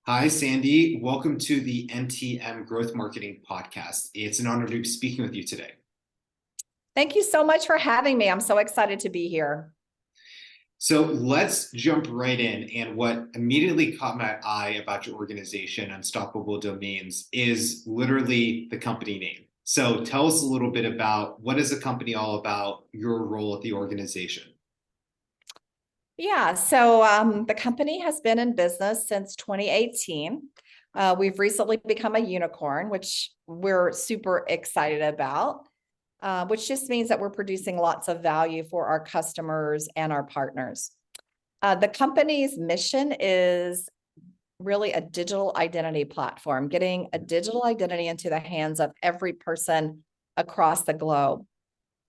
Hi, Sandy. Welcome to the NTM Growth Marketing Podcast. It's an honor to be speaking with you today. Thank you so much for having me. I'm so excited to be here. So let's jump right in. And what immediately caught my eye about your organization, Unstoppable Domains, is literally the company name. So tell us a little bit about what is the company all about, your role at the organization. Yeah, so the company has been in business since 2018. We've recently become a unicorn, which we're super excited about, which just means that we're producing lots of value for our customers and our partners. The company's mission is really a digital identity platform, getting a digital identity into the hands of every person across the globe.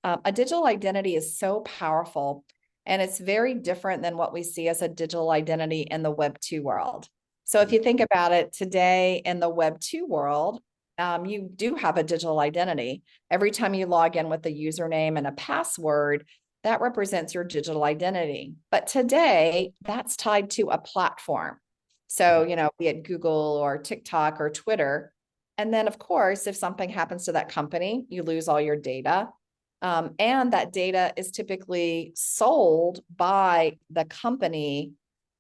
A digital identity is so powerful, and it's very different than what we see as a digital identity in the Web 2 world. So if you think about it today in the Web 2 world, you do have a digital identity. Every time you log in with a username and a password, that represents your digital identity. But today, that's tied to a platform. So, be it Google or TikTok or Twitter. And then, of course, if something happens to that company, you lose all your data. And that data is typically sold by the company,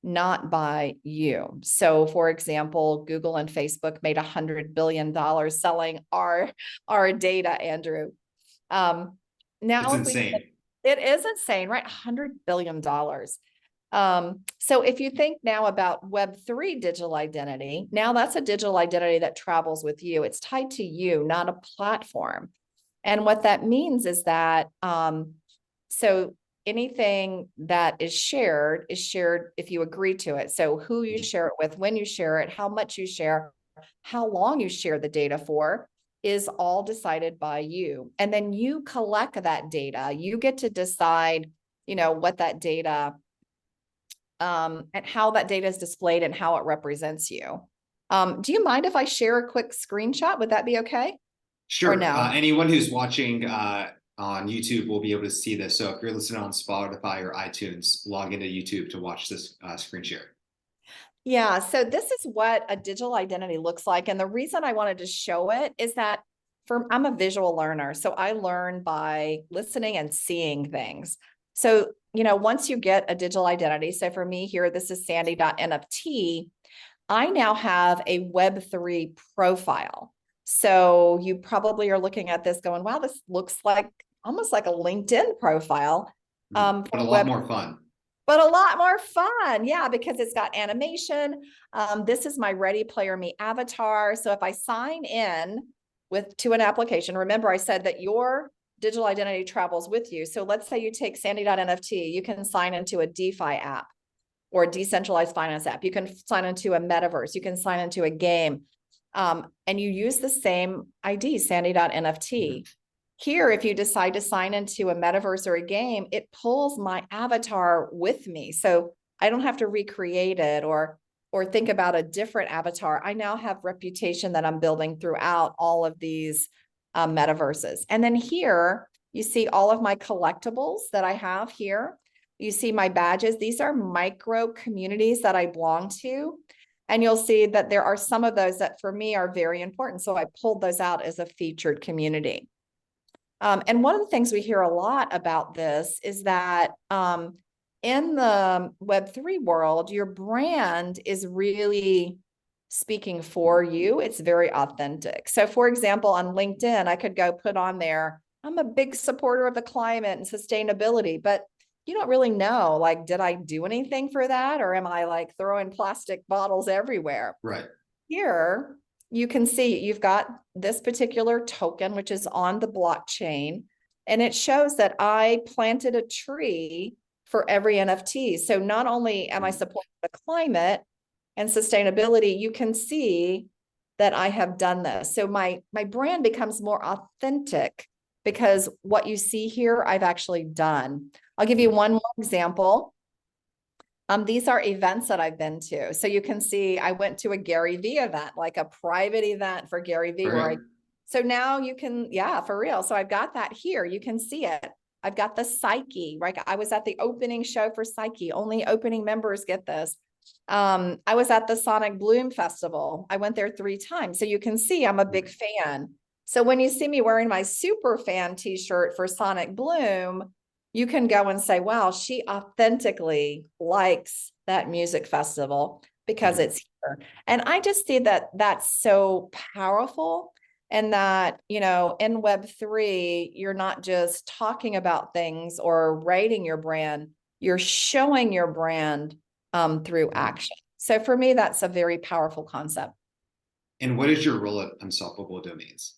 not by you. So, for example, Google and Facebook made $100 billion selling our data, Andrew. It's Now, insane. it is insane, right? $100 billion. So if you think now about Web3 digital identity, now that's a digital identity that travels with you. It's tied to you, not a platform. And what that means is that, so anything that is shared if you agree to it. So who you share it with, when you share it, how much you share, how long you share the data for is all decided by you. And then you collect that data. You get to decide, what that data, and how that data is displayed and how it represents you. Do you mind if I share a quick screenshot? Would that be okay? Or Sure. no? Anyone who's watching on YouTube will be able to see this. So if you're listening on Spotify or iTunes, log into YouTube to watch this screen share. Yeah, so this is what a digital identity looks like. And the reason I wanted to show it is that I'm a visual learner. So I learn by listening and seeing things. So, once you get a digital identity, so for me here, this is Sandy.nft, I now have a Web3 profile. So you probably are looking at this going, wow, this looks like almost like a LinkedIn profile. But a lot more fun. But a lot more fun. Yeah, because it's got animation. This is my Ready Player Me avatar. So if I sign in to an application, remember I said that your digital identity travels with you. So let's say you take Sandy.nft, you can sign into a DeFi app or a decentralized finance app. You can sign into a metaverse. You can sign into a game. And you use the same ID, Sandy.nft. Here, if you decide to sign into a metaverse or a game, it pulls my avatar with me. So I don't have to recreate it or think about a different avatar. I now have reputation that I'm building throughout all of these metaverses. And then here, you see all of my collectibles that I have here. You see my badges. These are micro communities that I belong to. And you'll see that there are some of those that for me are very important. So I pulled those out as a featured community. And one of the things we hear a lot about this is that in the Web3 world, your brand is really speaking for you. It's very authentic. So for example, on LinkedIn, I could go put on there, I'm a big supporter of the climate and sustainability, but you don't really know, like, did I do anything for that? Or am I like throwing plastic bottles everywhere? Right. Here, you can see you've got this particular token, which is on the blockchain, and it shows that I planted a tree for every NFT. So not only am I supporting the climate and sustainability, you can see that I have done this. So my brand becomes more authentic because what you see here, I've actually done. I'll give you one more example. These are events that I've been to. So you can see I went to a Gary V event, like a private event for Gary V. Right. So now you can, yeah, for real. So I've got that here. You can see it. I've got the Psyche, right? I was at the opening show for Psyche. Only opening members get this. I was at the Sonic Bloom Festival. I went there 3 times. So you can see I'm a big fan. So when you see me wearing my super fan t-shirt for Sonic Bloom, you can go and say, wow, she authentically likes that music festival because Mhm. it's here. And I just see that that's so powerful. And that, in Web3, you're not just talking about things or rating your brand, you're showing your brand through action. So for me, that's a very powerful concept. And what is your role at Unstoppable Domains?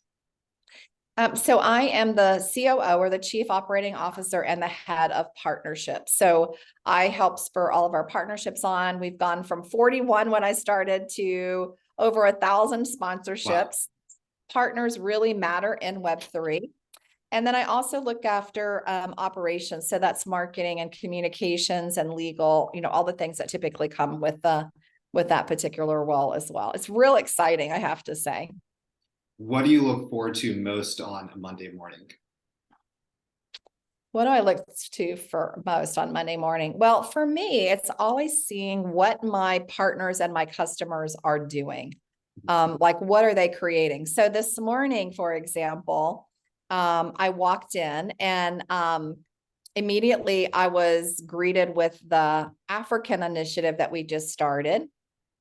So I am the COO, or the Chief Operating Officer, and the head of partnerships. So I help spur all of our partnerships on. We've gone from 41 when I started to over 1,000 Wow. sponsorships. Partners really matter in Web3. And then I also look after operations. So that's marketing and communications and legal, all the things that typically come with that particular role as well. It's real exciting, I have to say. What do you look forward to most on a Monday morning? What do I look to for most on Monday morning? Well, for me, it's always seeing what my partners and my customers are doing. Like, what are they creating? So this morning, for example, I walked in and immediately I was greeted with the African initiative that we just started.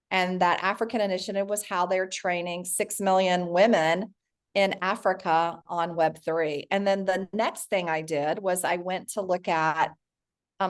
And that African initiative was how they're training 6 million women in Africa on Web3. And then the next thing I did was I went to look at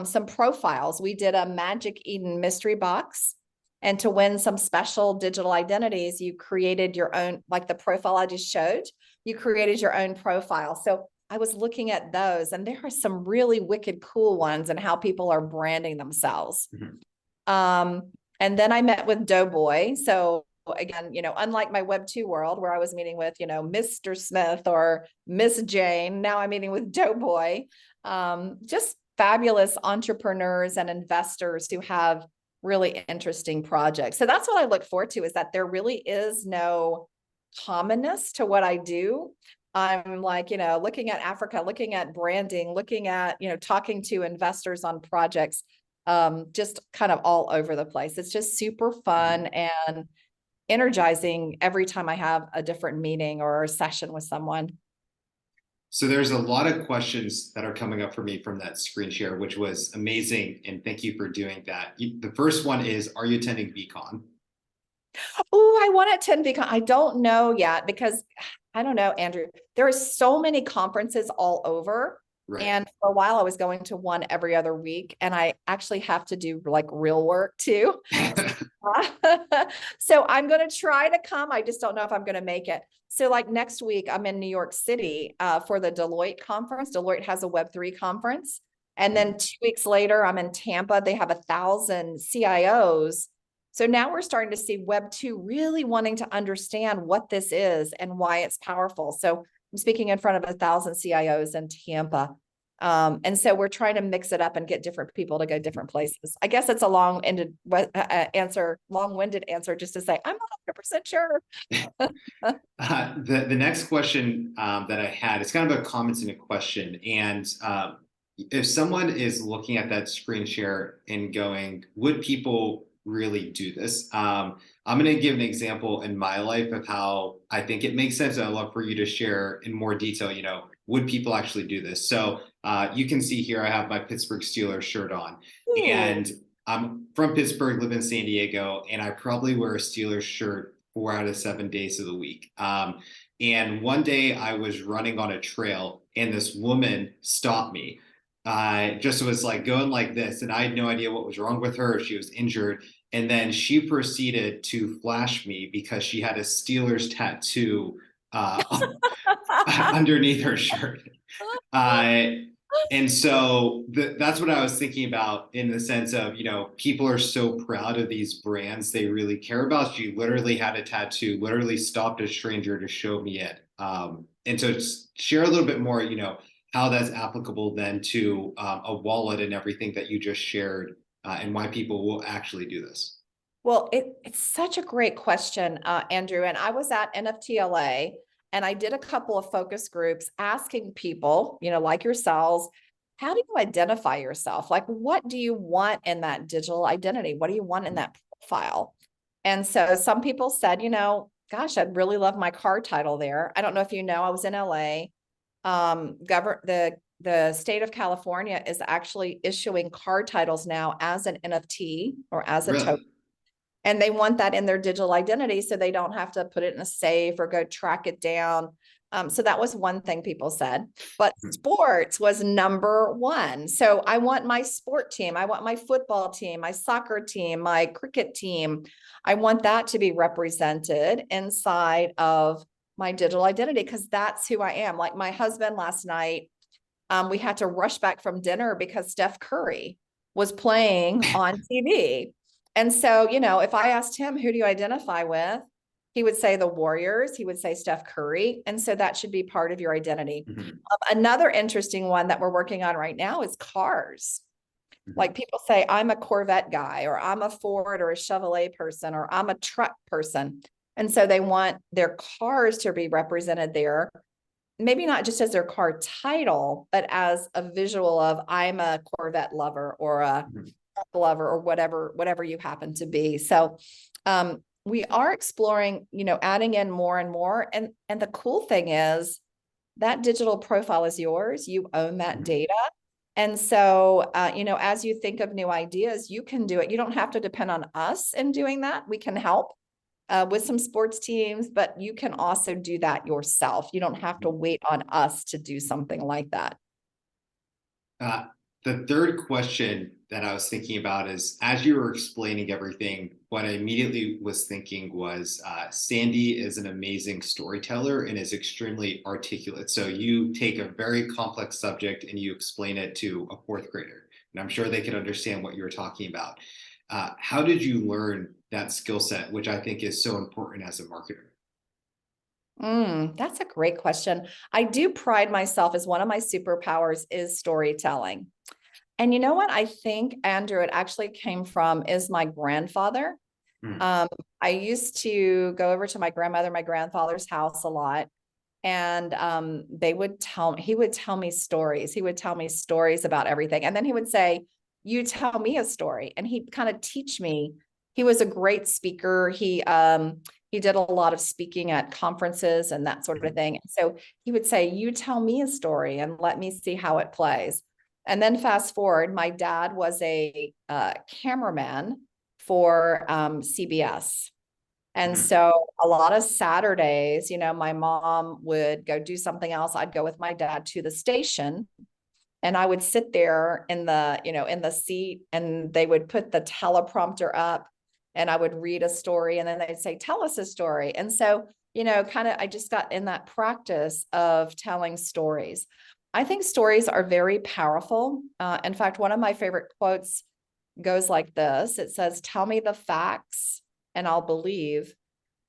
some profiles. We did a Magic Eden mystery box. And to win some special digital identities, you created your own, like the profile I just showed, you created your own profile. So I was looking at those, and there are some really wicked cool ones and how people are branding themselves. Mhm. Um, and then I met with Doughboy. So again, unlike my Web2 world where I was meeting with, Mr. Smith or Miss Jane, now I'm meeting with Doughboy. Just fabulous entrepreneurs and investors who have really interesting projects. So that's what I look forward to, is that there really is no commonness to what I do. I'm like, looking at Africa, looking at branding, looking at, talking to investors on projects, just kind of all over the place. It's just super fun and energizing every time I have a different meeting or a session with someone. So there's a lot of questions that are coming up for me from that screen share, which was amazing. And thank you for doing that. The first one is, are you attending VCon? Oh, I want to attend because I don't know yet, because I don't know, Andrew. There are so many conferences all over. Right. And for a while, I was going to one every other week, and I actually have to do like real work too. So I'm going to try to come. I just don't know if I'm going to make it. So like next week, I'm in New York City for the Deloitte conference. Deloitte has a Web3 conference. And then 2 weeks later, I'm in Tampa. They have 1,000 CIOs. So now we're starting to see Web2 really wanting to understand what this is and why it's powerful. So I'm speaking in front of 1,000 CIOs in Tampa. And so we're trying to mix it up and get different people to go different places. I guess it's a long-winded answer just to say, I'm not 100% sure. The next question that I had, it's kind of a comment and a question. And if someone is looking at that screen share and going, would people really do this? I'm going to give an example in my life of how I think it makes sense. I'd love for you to share in more detail, would people actually do this? So you can see here, I have my Pittsburgh Steelers shirt on. Ooh. And I'm from Pittsburgh, live in San Diego, and I probably wear a Steelers shirt 4 out of 7 days of the week. And one day I was running on a trail and this woman stopped me. Just was like going like this, and I had no idea what was wrong with her, if she was injured. And then she proceeded to flash me because she had a Steelers tattoo underneath her shirt. Uh, and so that's what I was thinking about, in the sense of, people are so proud of these brands they really care about. She literally had a tattoo, literally stopped a stranger to show me it. And so just share a little bit more, how that's applicable then to a wallet and everything that you just shared, and why people will actually do this. Well, it's such a great question, Andrew. And I was at NFTLA and I did a couple of focus groups asking people, like yourselves, how do you identify yourself? Like, what do you want in that digital identity? What do you want in that profile? And so some people said, gosh, I'd really love my car title there. I don't know if you know, I was in LA. The state of California is actually issuing car titles now as an NFT or as a token. Really? And they want that in their digital identity so they don't have to put it in a safe or go track it down. So that was one thing people said. But sports was number one. So I want my sport team. I want my football team, my soccer team, my cricket team. I want that to be represented inside of my digital identity because that's who I am. Like my husband last night, we had to rush back from dinner because Steph Curry was playing on TV. And so, if I asked him, who do you identify with? He would say the Warriors. He would say Steph Curry. And so that should be part of your identity. Mhm. Another interesting one that we're working on right now is cars. Like people say, I'm a Corvette guy, or I'm a Ford or a Chevrolet person, or I'm a truck person. And so they want their cars to be represented there, maybe not just as their car title, but as a visual of I'm a Corvette lover or a Mhm. lover or whatever you happen to be. So we are exploring, adding in more and more. And the cool thing is that digital profile is yours. You own that Mhm. data. And so, as you think of new ideas, you can do it. You don't have to depend on us in doing that. We can help with some sports teams, but you can also do that yourself. You don't have to wait on us to do something like that. Uh, the third question that I was thinking about is, as you were explaining everything, what I immediately was thinking was Sandy is an amazing storyteller and is extremely articulate. So you take a very complex subject and you explain it to a fourth grader, and I'm sure they could understand what you were talking about. How did you learn that skill set, which I think is so important as a marketer? That's a great question. I do pride myself as one of my superpowers is storytelling. And you know what I think, Andrew, it actually came from is my grandfather. Mm. Um, I used to go over to my grandfather's house a lot. And he would tell me stories. He would tell me stories about everything. And then he would say, you tell me a story. And he'd kind of teach me. He was a great speaker. He did a lot of speaking at conferences and that sort of Mhm. thing. So he would say, you tell me a story and let me see how it plays. And then fast forward, my dad was a cameraman for CBS. And Mhm. so a lot of Saturdays, my mom would go do something else. I'd go with my dad to the station and I would sit there in the seat and they would put the teleprompter up and I would read a story and then they'd say, tell us a story. And so, I just got in that practice of telling stories. I think stories are very powerful. In fact, one of my favorite quotes goes like this. It says, tell me the facts and I'll believe,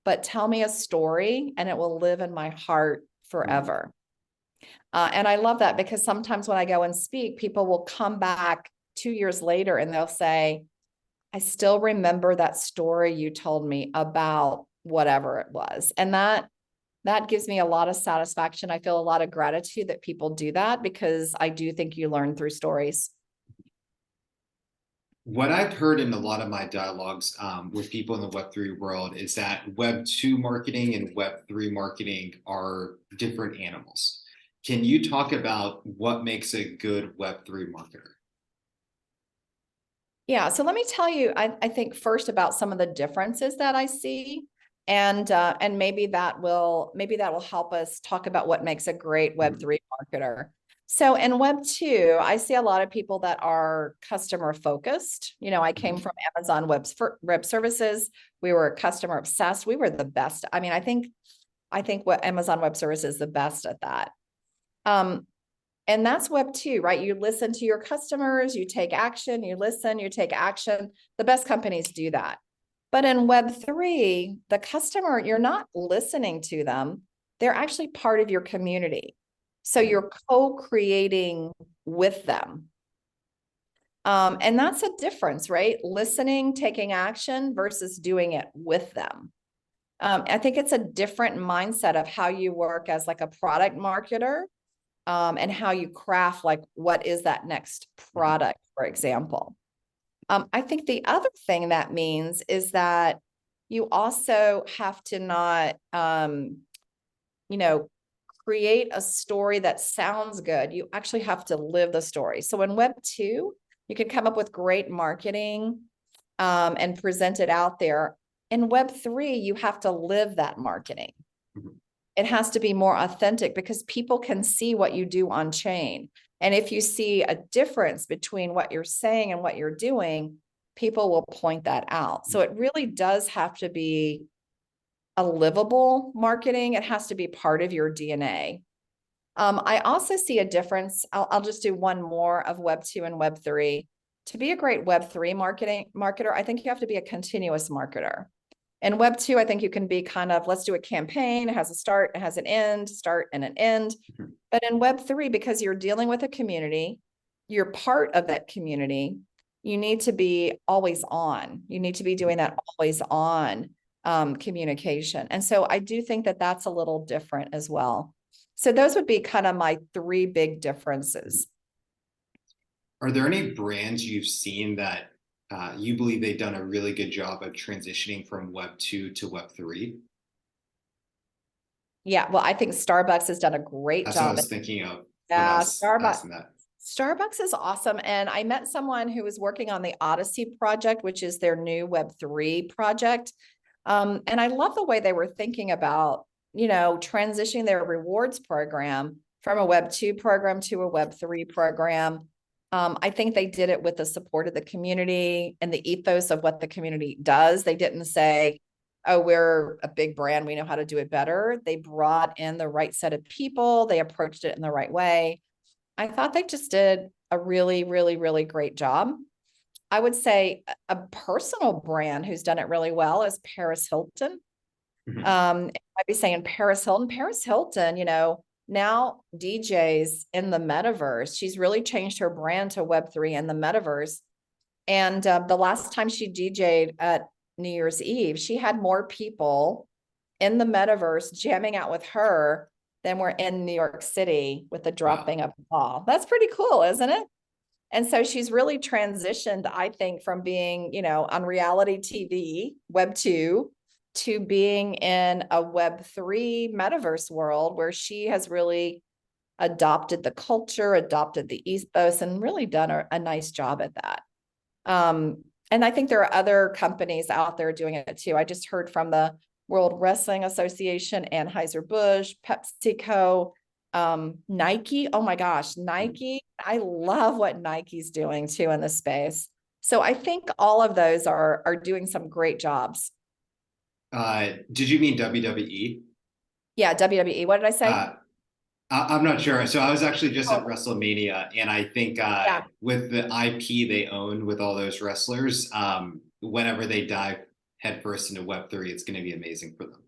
but tell me a story and it will live in my heart Mhm. forever. And I love that because sometimes when I go and speak, people will come back 2 years later and they'll say, I still remember that story you told me about whatever it was. And that gives me a lot of satisfaction. I feel a lot of gratitude that people do that because I do think you learn through stories. What I've heard in a lot of my dialogues with people in the Web3 world is that Web2 marketing and Web3 marketing are different animals. Can you talk about what makes a good Web3 marketer? Yeah, so let me tell you, I think first about some of the differences that I see, and maybe that will help us talk about what makes a great Mhm. Web3 marketer. So in Web2, I see a lot of people that are customer focused. I came Mhm. from Amazon Web Services. We were customer obsessed. We were the best. I mean, I think what Amazon Web Services is the best at that. Um, and that's Web 2, right? You listen to your customers, you take action, you listen, you take action. The best companies do that. But in Web 3, the customer, you're not listening to them. They're actually part of your community. So Mhm. you're co-creating with them. And that's a difference, right? Listening, taking action versus doing it with them. I think it's a different mindset of how you work as like a product marketer and how you craft, like, what is that next product, for example. I think the other thing that means is that you also have to not, you know, create a story that sounds good. You actually have to live the story. So in Web 2, you can come up with great marketing and present it out there. In Web 3, you have to live that marketing. Mhm. It has to be more authentic because people can see what you do on chain. And if you see a difference between what you're saying and what you're doing, people will point that out. So it really does have to be a livable marketing. It has to be part of your DNA. I also see a difference. I'll just do one more of Web 2 and Web 3. To be a great Web 3 marketer, I think you have to be a continuous marketer. In Web 2, I think you can be kind of, let's do a campaign. It has a start, it has an end, start and an end. Mhm. But in Web 3, because you're dealing with a community, you're part of that community, you need to be always on. You need to be doing that always on communication. And so I do think that that's a little different as well. So those would be kind of my three big differences. Are there any brands you've seen that you believe they've done a really good job of transitioning from Web 2 to Web 3? Yeah, well, I think Starbucks has done a great That's what I job. was thinking of when I Yeah, was asking that. Starbucks is awesome. And I met someone who was working on the Odyssey project, which is their new Web3 project. And I love the way they were thinking about, transitioning their rewards program from a Web2 program to a Web3 program. I think they did it with the support of the community and the ethos of what the community does. They didn't say, oh, we're a big brand, we know how to do it better. They brought in the right set of people, they approached it in the right way. I thought they just did a really, really, really great job. I would say a personal brand who's done it really well is Paris Hilton. Mhm. I'd be saying Paris Hilton. Paris Hilton, now DJs in the metaverse. She's really changed her brand to Web3 in the metaverse. And the last time she DJ'd at New Year's Eve, she had more people in the metaverse jamming out with her than were in New York City with the Wow. dropping of a ball. That's pretty cool, isn't it? And so she's really transitioned, I think, from being, on reality TV, Web 2, to being in a Web 3 metaverse world where she has really adopted the culture, adopted the ethos, and really done a nice job at that. And I think there are other companies out there doing it too. I just heard from the World Wrestling Association, Anheuser-Busch, PepsiCo, Nike. Oh my gosh, Nike. I love what Nike's doing too in this space. So I think all of those are doing some great jobs. Did you mean WWE? Yeah, WWE. What did I say? Uh, I'm not sure. So I was actually just at Oh, WrestleMania, and I think yeah. with the IP they own with all those wrestlers, whenever they dive headfirst into Web3, it's going to be amazing for them.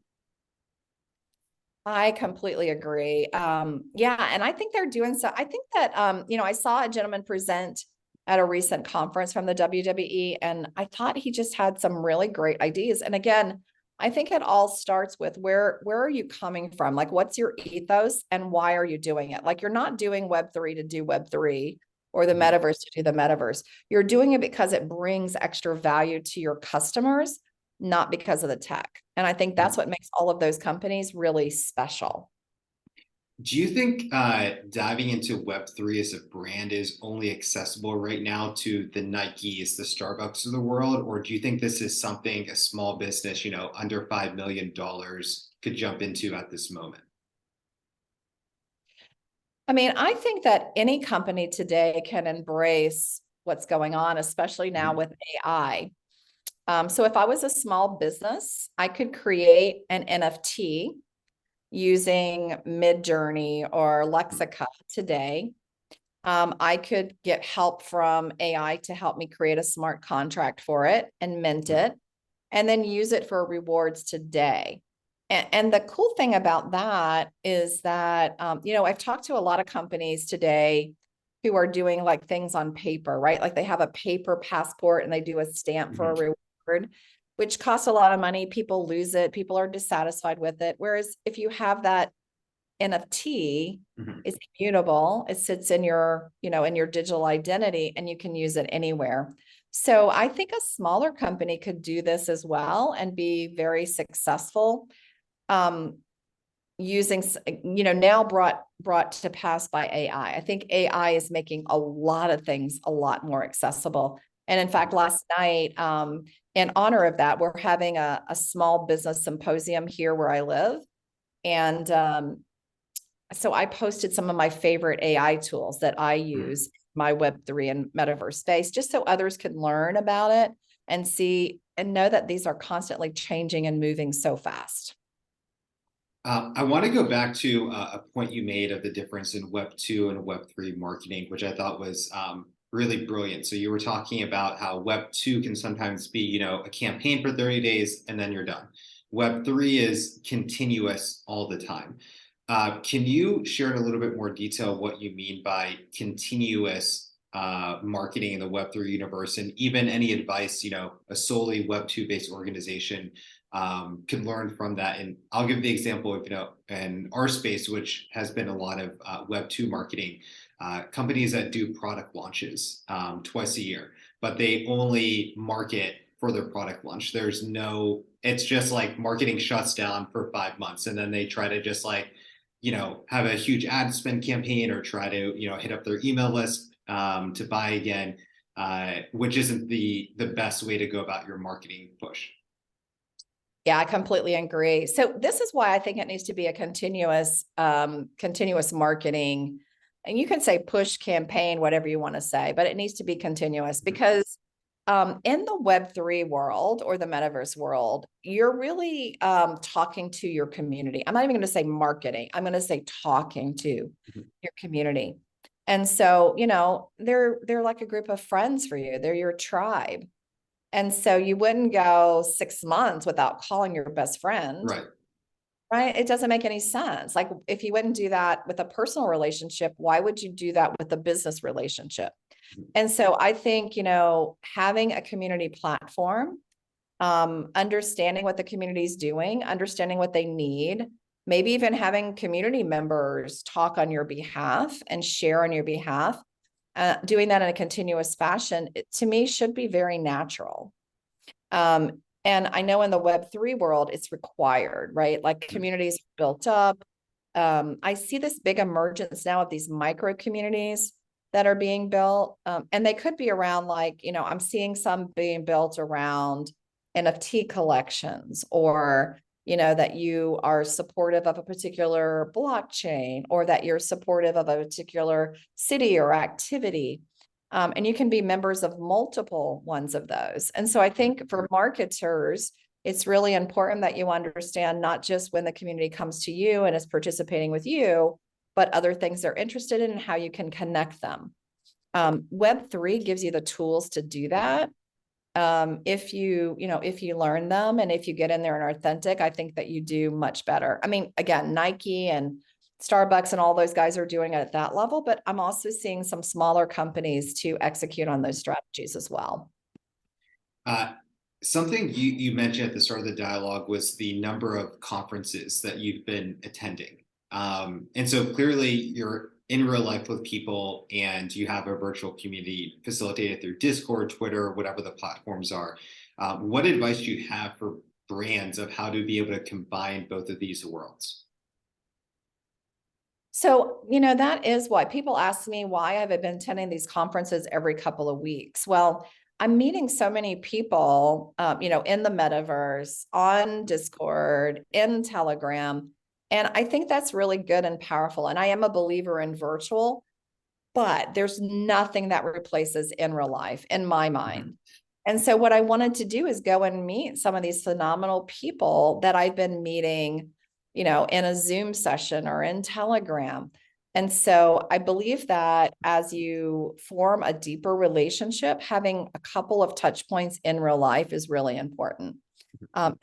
I completely agree. Yeah, and I think they're doing so. I think that I saw a gentleman present at a recent conference from the WWE, and I thought he just had some really great ideas. And again, I think it all starts with where are you coming from? Like, what's your ethos and why are you doing it? Like, you're not doing Web3 to do Web3 or the Mhm. metaverse to do the metaverse. You're doing it because it brings extra value to your customers, not because of the tech. And I think that's what makes all of those companies really special. Do you think diving into Web3 as a brand is only accessible right now to the Nikes, the Starbucks of the world? Or do you think this is something a small business, under $5 million could jump into at this moment? I mean, I think that any company today can embrace what's going on, especially now Mhm. with AI. So if I was a small business, I could create an NFT using Midjourney or Lexica today. I could get help from AI to help me create a smart contract for it and mint it, and then use it for rewards today. And the cool thing about that is that, I've talked to a lot of companies today who are doing like things on paper, right? Like they have a paper passport and they do a stamp for a Mhm. reward, which costs a lot of money. People lose it. People are dissatisfied with it. Whereas if you have that NFT Mhm. is immutable. It sits in your, in your digital identity, and you can use it anywhere. So I think a smaller company could do this as well and be very successful. Using, now brought to pass by AI. I think AI is making a lot of things a lot more accessible. And in fact, last night, in honor of that, we're having a small business symposium here where I live. And so I posted some of my favorite AI tools that I use in my Web3 and metaverse space, just so others can learn about it and see and know that these are constantly changing and moving so fast. I want to go back to a point you made of the difference in Web 2 and Web 3 marketing, which I thought was really brilliant. So you were talking about how Web 2 can sometimes be, a campaign for 30 days and then you're done. Web 3 is continuous all the time. Can you share in a little bit more detail what you mean by continuous marketing in the Web 3 universe, and even any advice, a solely Web 2 based organization can learn from that? And I'll give the example of, in our space, which has been a lot of Web 2 marketing, companies that do product launches twice a year, but they only market for their product launch. It's just like marketing shuts down for 5 months, and then they try to just have a huge ad spend campaign, or try to, hit up their email list to buy again, which isn't the best way to go about your marketing push. Yeah, I completely agree. So this is why I think it needs to be a continuous marketing, and you can say push campaign, whatever you want to say, but it needs to be continuous, because in the Web3 world or the metaverse world, you're really talking to your community. I'm not even going to say marketing. I'm going to say talking to your community. And so, they're like a group of friends for you. They're your tribe. And so you wouldn't go 6 months without calling your best friend, Right. right? It doesn't make any sense. Like, if you wouldn't do that with a personal relationship, why would you do that with a business relationship? And so I think, having a community platform, understanding what the community is doing, understanding what they need, maybe even having community members talk on your behalf and share on your behalf, doing that in a continuous fashion, to me, should be very natural. And I know in the Web3 world, it's required, right? Like, communities built up. I see this big emergence now of these micro communities that are being built. And they could be around, like, I'm seeing some being built around NFT collections, or, that you are supportive of a particular blockchain, or that you're supportive of a particular city or activity. And you can be members of multiple ones of those. And so I think for marketers, it's really important that you understand not just when the community comes to you and is participating with you, but other things they're interested in and how you can connect them. Web3 gives you the tools to do that. If you learn them and if you get in there and are authentic, I think that you do much better. I mean, again, Nike and Starbucks and all those guys are doing it at that level, but I'm also seeing some smaller companies to execute on those strategies as well. Something you mentioned at the start of the dialogue was the number of conferences that you've been attending. And so clearly you're in real life with people, and you have a virtual community facilitated through Discord, Twitter, whatever the platforms are. What advice do you have for brands of how to be able to combine both of these worlds? So, that is why people ask me why I've been attending these conferences every couple of weeks. Well, I'm meeting so many people, in the metaverse, on Discord, in Telegram. And I think that's really good and powerful. And I am a believer in virtual, but there's nothing that replaces in real life in my mind. And so what I wanted to do is go and meet some of these phenomenal people that I've been meeting, in a Zoom session or in Telegram. And so I believe that as you form a deeper relationship, having a couple of touch points in real life is really important.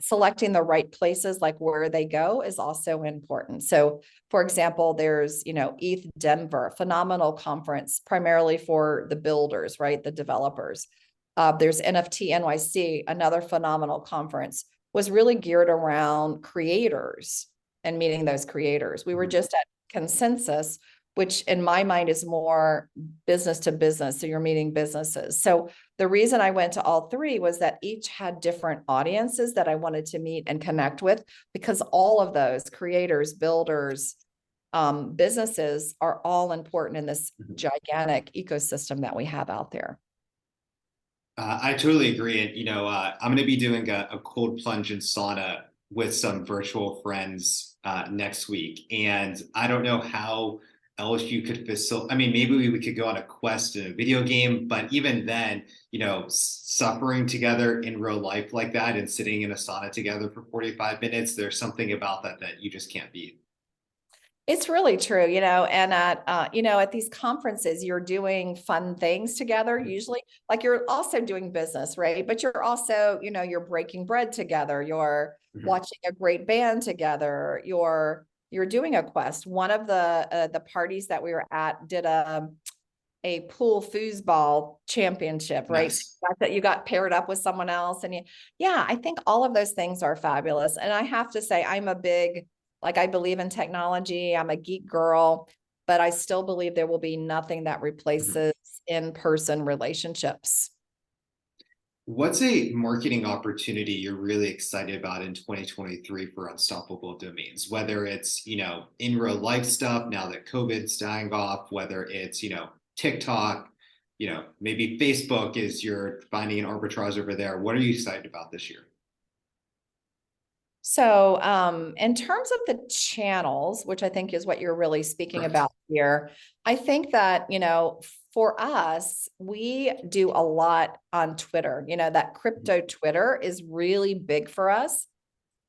Selecting the right places, like where they go, is also important. So, for example, there's, ETH Denver, phenomenal conference, primarily for the builders, right? The developers. There's NFT NYC, another phenomenal conference, was really geared around creators. and meeting those creators. We were Mhm. just at consensus, which in my mind is more business to business. So you're meeting businesses. So the reason I went to all three was that each had different audiences that I wanted to meet and connect with, because all of those creators, builders, businesses are all important in this Mhm. gigantic ecosystem that we have out there. I totally agree. And, I'm going to be doing a cold plunge in sauna with some virtual friends next week. And I don't know how else you could facilitate. I mean, maybe we could go on a quest in a video game, but even then, suffering together in real life like that and sitting in a sauna together for 45 minutes, there's something about that you just can't beat. It's really true, and at these conferences, you're doing fun things together, usually, like you're also doing business, right? But you're also, you're breaking bread together, you're Mhm. watching a great band together, you're doing a quest. One of the parties that we were at did a pool foosball championship, right? So Nice. you got paired up with someone else, and yeah, I think all of those things are fabulous. And I have to say, I believe in technology. I'm a geek girl, but I still believe there will be nothing that Mhm. replaces in-person relationships. What's a marketing opportunity you're really excited about in 2023 for Unstoppable Domains? Whether it's, in real life stuff now that COVID's dying off, whether it's, TikTok, maybe Facebook is you're finding an arbitrage over there. What are you excited about this year? So, in terms of the channels, which I think is what you're really speaking Correct. about here, I think that, for us, we do a lot on Twitter. That crypto Twitter is really big for us.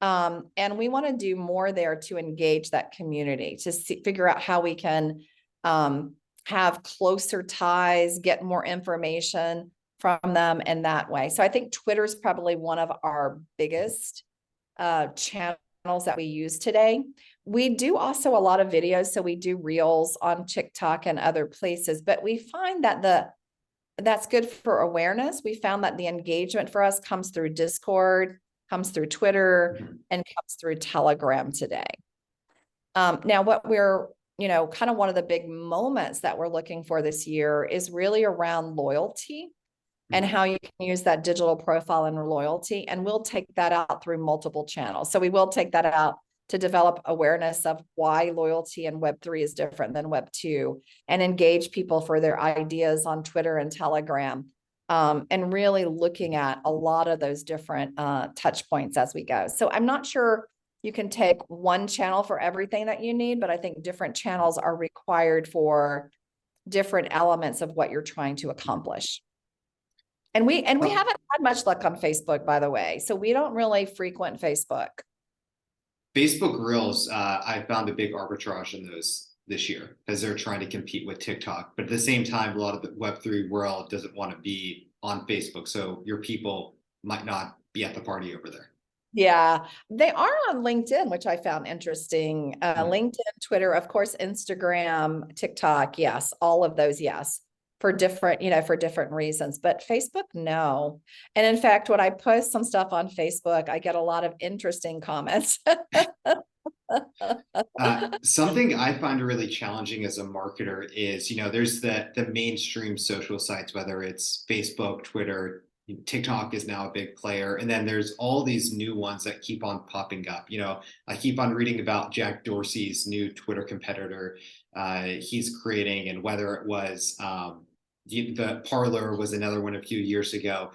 And we want to do more there to engage that community, to figure out how we can have closer ties, get more information from them in that way. So I think Twitter is probably one of our biggest channels that we use today. We do also a lot of videos. So we do reels on TikTok and other places, but we find that that's good for awareness. We found that the engagement for us comes through Discord, comes through Twitter, Mhm. and comes through Telegram today. Now, what we're, kind of one of the big moments that we're looking for this year is really around loyalty and Mhm. how you can use that digital profile and loyalty. And we'll take that out through multiple channels. So we will take that out to develop awareness of why loyalty in Web3 is different than Web2, and engage people for their ideas on Twitter and Telegram. And really looking at a lot of those different touch points as we go. So I'm not sure you can take one channel for everything that you need, but I think different channels are required for different elements of what you're trying to accomplish. And we Oh, haven't had much luck on Facebook, by the way. So we don't really frequent Facebook. Facebook Reels, I found a big arbitrage in those this year as they're trying to compete with TikTok. But at the same time, a lot of the Web3 world doesn't want to be on Facebook. So your people might not be at the party over there. Yeah, they are on LinkedIn, which I found interesting. Mhm. LinkedIn, Twitter, of course, Instagram, TikTok, yes, all of those, yes, for different reasons. But Facebook, no. And in fact, when I post some stuff on Facebook, I get a lot of interesting comments. Something I find really challenging as a marketer is, there's the mainstream social sites, whether it's Facebook, Twitter, TikTok is now a big player, and then there's all these new ones that keep on popping up. I keep on reading about Jack Dorsey's new Twitter competitor he's creating, and whether it was the Parlor was another one a few years ago.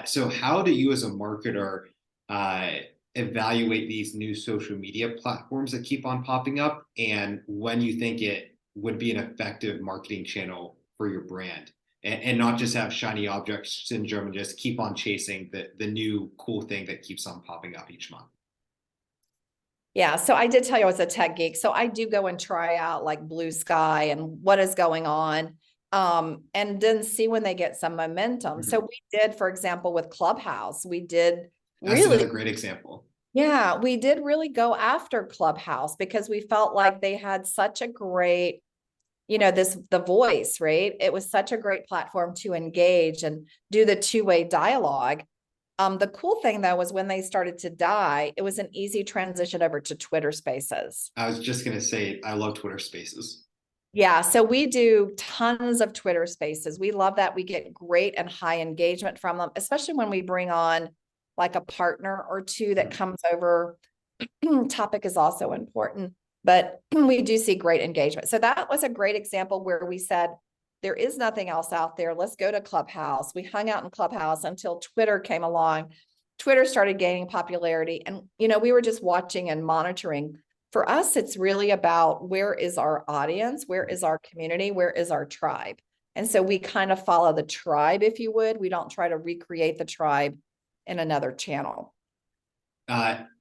So how do you as a marketer uh, evaluate these new social media platforms that keep on popping up and when you think it would be an effective marketing channel for your brand and not just have shiny object syndrome and just keep on chasing the new cool thing that keeps on popping up each month. Yeah, so I did tell you I was a tech geek. So I do go and try out like Blue Sky and what is going on, and then see when they get some momentum. So Mhm. we did, for example, with Clubhouse, we did That's really, another great example. yeah, we did really go after Clubhouse because we felt like they had such a great, the voice, right? It was such a great platform to engage and do the two-way dialogue. The cool thing though was when they started to die, it was an easy transition over to Twitter Spaces. I was just gonna say I love Twitter Spaces. Yeah, so we do tons of Twitter Spaces. We love that. We get great and high engagement from them, especially when we bring on like a partner or two that Mhm. comes over. Topic is also important, but we do see great engagement. So that was a great example where we said, there is nothing else out there. Let's go to Clubhouse. We hung out in Clubhouse until Twitter came along. Twitter started gaining popularity, and we were just watching and monitoring. For us, it's really about where is our audience, where is our community, where is our tribe. And so we kind of follow the tribe, if you would. We don't try to recreate the tribe in another channel.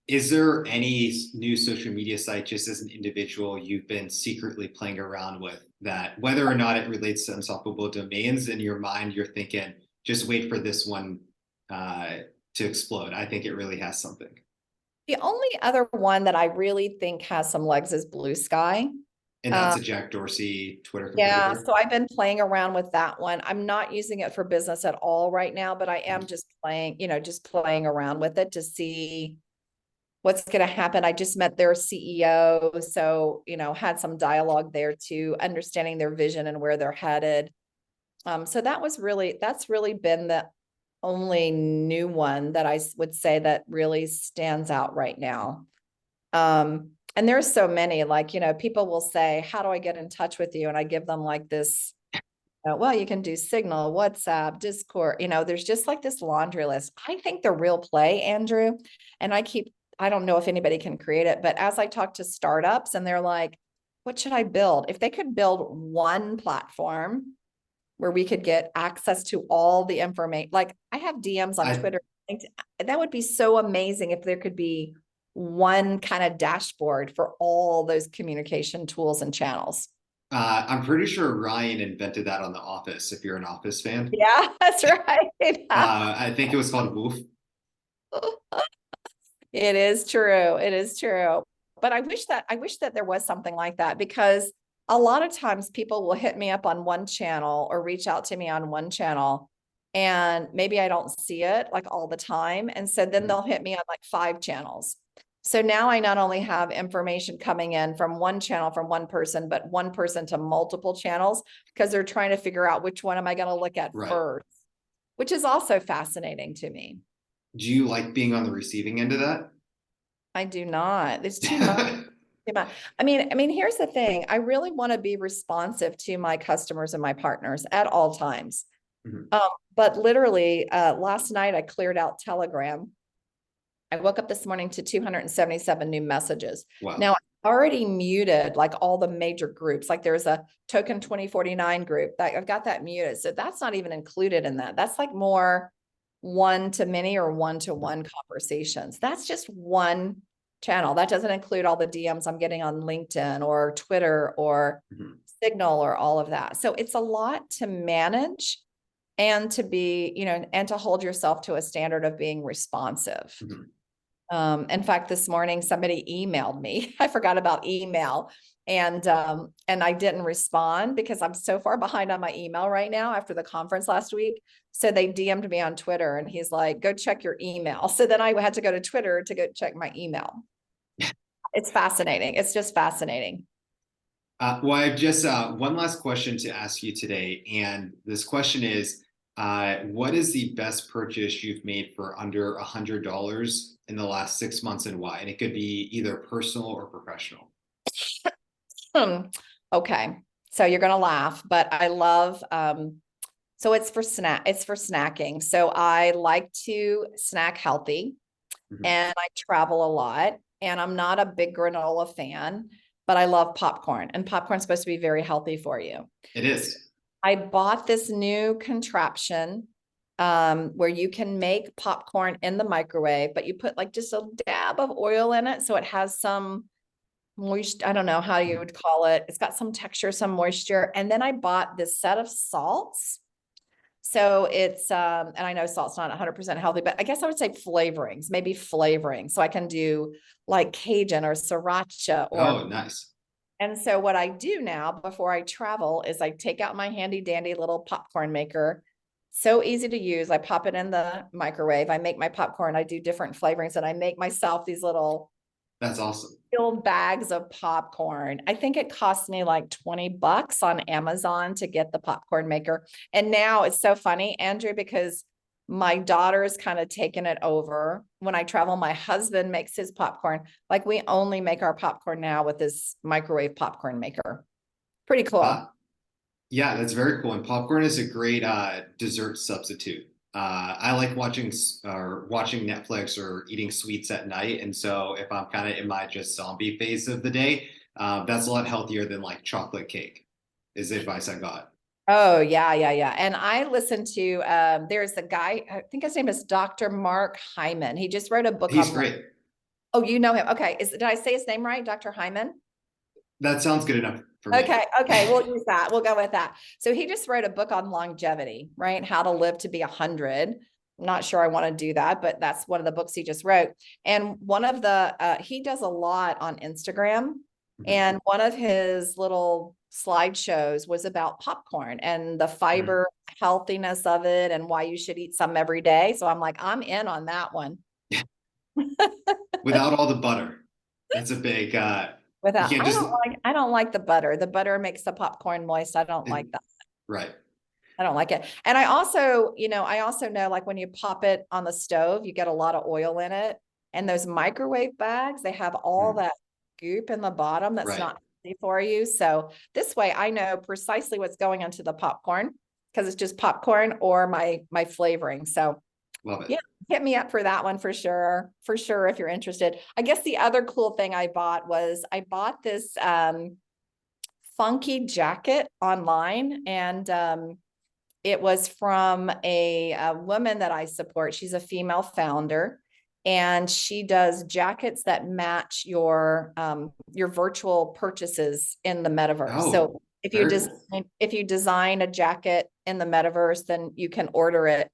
Is there any new social media site, just as an individual, you've been secretly playing around with that, whether or not it relates to unstoppable domains, in your mind, you're thinking, just wait for this one to explode. I think it really has something. The only other one that I really think has some legs is Blue Sky. And that's a Jack Dorsey Twitter Yeah, competitor. so I've been playing around with that one. I'm not using it for business at all right now, but I am just playing, just playing around with it to see what's going to happen. I just met their CEO, so, had some dialogue there too, understanding their vision and where they're headed. So that's really been the only new one that I would say that really stands out right now. And there's so many, like, people will say, how do I get in touch with you? And I give them like this, well, you can do Signal, WhatsApp, Discord, there's just like this laundry list. I think the real play, Andrew, and I don't know if anybody can create it, but as I talk to startups and they're like, what should I build? If they could build one platform where we could get access to all the information, like I have DMs on I Twitter, that would be so amazing if there could be one kind of dashboard for all those communication tools and channels. I'm pretty sure Ryan invented that on The Office, if you're an Office fan. Yeah, that's right. I think it was called Woof. It is true. It is true. But I wish that there was something like that, because a lot of times people will hit me up on one channel or reach out to me on one channel, and maybe I don't see it like all the time. And so then they'll hit me on like 5 channels. So now I not only have information coming in from one channel from one person, but one person to multiple channels, because they're trying to figure out which one am I going to look at Right. first, which is also fascinating to me. Do you like being on the receiving end of that? I do not. It's too much. I mean, here's the thing. I really want to be responsive to my customers and my partners at all times. Mhm. Um, but literally, last night I cleared out Telegram. I woke up this morning to 277 new messages. Wow. Now, I already muted like all the major groups. Like there's a Token 2049 group that I've got that muted. So that's not even included in that. That's like more one-to-many or one-to-one conversations. That's just one channel. That doesn't include all the DMs I'm getting on LinkedIn or Twitter or Mhm. Signal or all of that. So it's a lot to manage, and to be, and to hold yourself to a standard of being responsive. Mhm. In fact, this morning somebody emailed me. I forgot about email, and I didn't respond because I'm so far behind on my email right now after the conference last week. So they DM'd me on Twitter, and he's like, "Go check your email." So then I had to go to Twitter to go check my email. It's fascinating. It's just fascinating. Well, I've just one last question to ask you today, and this question is, what is the best purchase you've made for under $100 in the last 6 months, and why? And it could be either personal or professional. Hmm. Okay. So you're gonna laugh, but I love so it's for snacking. So I like to snack healthy, Mhm. and I travel a lot, and I'm not a big granola fan, but I love popcorn, and popcorn's supposed to be very healthy for you. It is. I bought this new contraption where you can make popcorn in the microwave, but you put like just a dab of oil in it, so it has some moist, I don't know how you Mhm. would call it. It's got some texture, some moisture. And then I bought this set of salts. So it's and I know salt's not 100% healthy, but I guess I would say flavorings, maybe flavoring. So I can do like Cajun or sriracha or, Oh, nice. and so what I do now before I travel is I take out my handy dandy little popcorn maker, So easy to use. I pop it in the microwave. I make my popcorn. I do different flavorings and I make myself these little That's awesome. filled bags of popcorn. I think it cost me like $20 on Amazon to get the popcorn maker. And now it's so funny, Andrew, because my daughter's kind of taken it over. When I travel, my husband makes his popcorn. Like we only make our popcorn now with this microwave popcorn maker. Pretty Uh, cool. yeah, that's very cool. And popcorn is a great dessert substitute. I like watching Netflix or eating sweets at night. And so if I'm kind of in my just zombie phase of the day, that's a lot healthier than like chocolate cake, is the advice I got. Oh, yeah, yeah, yeah. And I listened to there's a guy, I think his name is Dr. Mark Hyman. He just wrote a book He's on, great. oh, you know him. Okay. Did I say his name right? Dr. Hyman? That sounds good enough for me. Okay, okay, we'll use that. We'll go with that. So he just wrote a book on longevity, right? How to live to be 100. I'm not sure I want to do that, but that's one of the books he just wrote. And one of the he does a lot on Instagram, Mhm. and one of his little slideshows was about popcorn and the Mhm. fiber healthiness of it and why you should eat some every day. So I'm like, I'm in on that one. Without all the butter. That's a big you Without, can't just I don't like the butter. The butter makes the popcorn moist. I don't it, like that. right. I don't like it. And I also, I also know like when you pop it on the stove, you get a lot of oil in it. And those microwave bags, they have all Mhm. that goop in the bottom that's Right. not healthy for you. So this way I know precisely what's going into the popcorn because it's just popcorn or my flavoring. So Love it. yeah, hit me up for that one for sure. For sure, if you're interested. I guess the other cool thing I bought was I bought this funky jacket online and it was from a woman that I support. She's a female founder, and she does jackets that match your virtual purchases in the metaverse. Oh, So very cool. if you design a jacket in the metaverse, then you can order it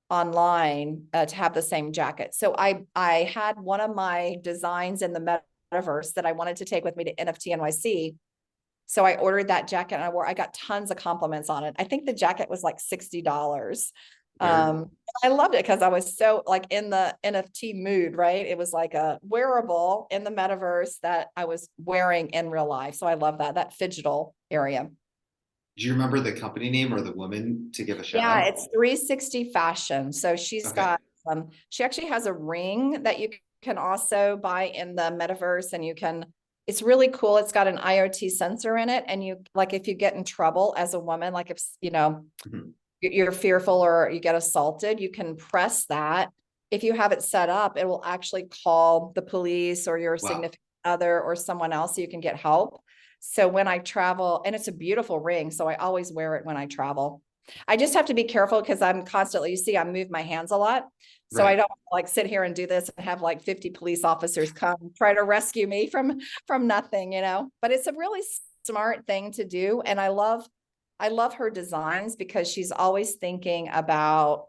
online to have the same jacket. So I had one of my designs in the metaverse that I wanted to take with me to NFT NYC, so I ordered that jacket and I got tons of compliments on it. I think the jacket was like $60. Very cool. I loved it because I was so like in the NFT mood, right? It was like a wearable in the metaverse that I was wearing in real life. So I love that phygital area. Do you remember the company name or the woman to give a shout Yeah, out? it's 360 fashion. So she's Okay. got she actually has a ring that you can also buy in the metaverse and you can it's really cool. It's got an IoT sensor in it and you like if you get in trouble as a woman, like if Mhm. you're fearful or you get assaulted, you can press that. If you have it set up, it will actually call the police or your Wow. significant other or someone else so you can get help. So when I travel, and it's a beautiful ring, so I always wear it when I travel. I just have to be careful because I'm constantly, you see, I move my hands a lot. So I Right. don't like sit here and do this and have like 50 police officers come try to rescue me from nothing, But it's a really smart thing to do. And I love her designs because she's always thinking about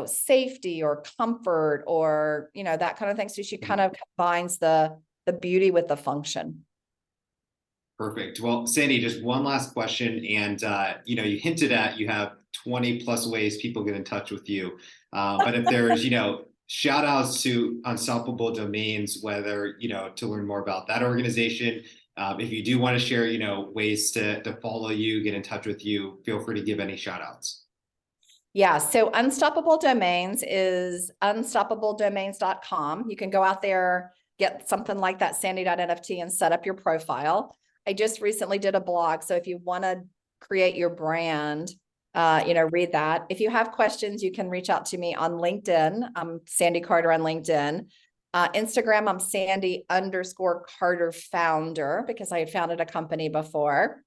safety or comfort or, that kind of thing. So she kind Mhm. of combines the beauty with the function. Perfect. Well, Sandy, just one last question. And you hinted at you have 20 plus ways people get in touch with you. But if there's, shout outs to Unstoppable Domains, whether, to learn more about that organization. If you do want to share, ways to follow you, get in touch with you, feel free to give any shout outs. Yeah. So Unstoppable Domains is unstoppabledomains.com. You can go out there, get something like that sandy.nft and set up your profile. I just recently did a blog. So if you want to create your brand, read that. If you have questions, you can reach out to me on LinkedIn. I'm Sandy Carter on LinkedIn. Instagram, I'm Sandy_Carter founder because I had founded a company before.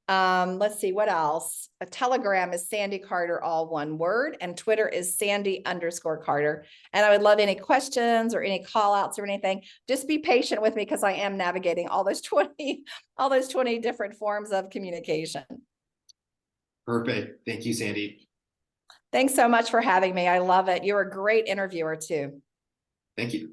Let's see what else. A Telegram is Sandy Carter, all one word, and Twitter is Sandy_Carter. And I would love any questions or any call outs or anything. Just be patient with me because I am navigating all those 20, all those 20 different forms of communication. Perfect. Thank you, Sandy. Thanks so much for having me. I love it. You're a great interviewer too. Thank you.